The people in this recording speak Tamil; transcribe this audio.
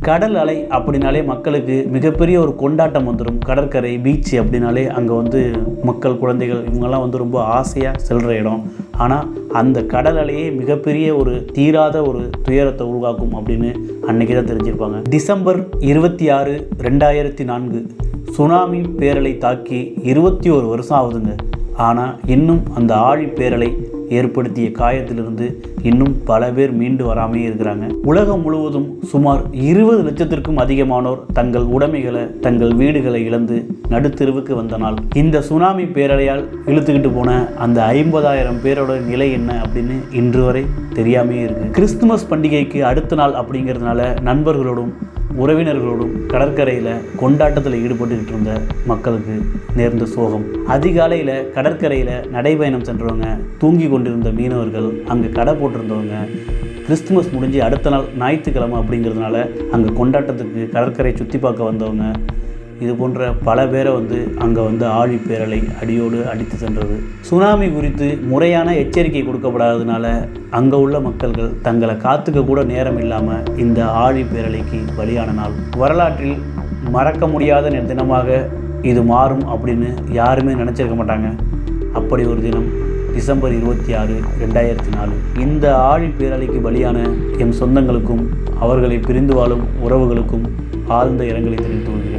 கடல் அலை அப்படின்னாலே மக்களுக்கு மிகப்பெரிய ஒரு கொண்டாட்டம் வந்துடும். கடற்கரை பீச்சு அப்படின்னாலே அங்கே வந்து மக்கள் குழந்தைகள் இவங்கெல்லாம் வந்து ரொம்ப ஆசையாக செல்கிற இடம். ஆனால் அந்த கடல் அலையே மிகப்பெரிய ஒரு தீராத ஒரு துயரத்தை உருவாக்கும் அப்படின்னு அன்றைக்கி தான் தெரிஞ்சிருப்பாங்க. டிசம்பர் 26, 2004 சுனாமி பேரலை தாக்கி 21 வருஷம் ஆகுதுங்க. ஆனால் இன்னும் அந்த ஆழி பேரலை ஏற்படுத்திய காயத்திலிருந்து இன்னும் பல பேர் மீண்டு வராமே இருக்கிறாங்க. உலகம் முழுவதும் சுமார் 20 லட்சத்திற்கும் அதிகமானோர் தங்கள் உடைமைகளை தங்கள் வீடுகளை இழந்து நடுத்தெருவுக்கு வந்த நாள். இந்த சுனாமி பேரலையால் இழுத்துக்கிட்டு போன அந்த 50,000 பேரோட நிலை என்ன அப்படின்னு இன்று வரை தெரியாமே இருக்கு. கிறிஸ்துமஸ் பண்டிகைக்கு அடுத்த நாள் அப்படிங்கிறதுனால நண்பர்களோடும் உறவினர்களோடும் கடற்கரையில் கொண்டாட்டத்தில் ஈடுபட்டுக்கிட்டு இருந்த மக்களுக்கு நேர்ந்த சோகம். அதிகாலையில் கடற்கரையில் நடைபயணம் சென்றவங்க, தூங்கி கொண்டிருந்த மீனவர்கள், அங்கே கடை போட்டிருந்தவங்க, கிறிஸ்துமஸ் முடிஞ்சு அடுத்த நாள் ஞாயிற்றுக்கிழமை அப்படிங்கிறதுனால அங்கே கொண்டாட்டத்துக்கு கடற்கரை சுற்றி பார்க்க வந்தவங்க, இது போன்ற பல பேரை வந்து அங்கே வந்து ஆழி பேரலை அடியோடு அடித்து சென்றது. சுனாமி குறித்து முறையான எச்சரிக்கை கொடுக்கப்படாததுனால அங்கே உள்ள மக்கள்கள் தங்களை காத்துக்க கூட நேரம் இல்லாமல் இந்த ஆழி பேரலைக்கு பலியான நாள். வரலாற்றில் மறக்க முடியாத தினமாக இது மாறும் அப்படின்னு யாருமே நினச்சிருக்க மாட்டாங்க. அப்படி ஒரு தினம் டிசம்பர் 26, 2004. இந்த ஆழி பேரலைக்கு பலியான எம் சொந்தங்களுக்கும் அவர்களை பிரிந்து வாழும் உறவுகளுக்கும் ஆழ்ந்த இரங்கலை தெரிவித்து கொள்கிறேன்.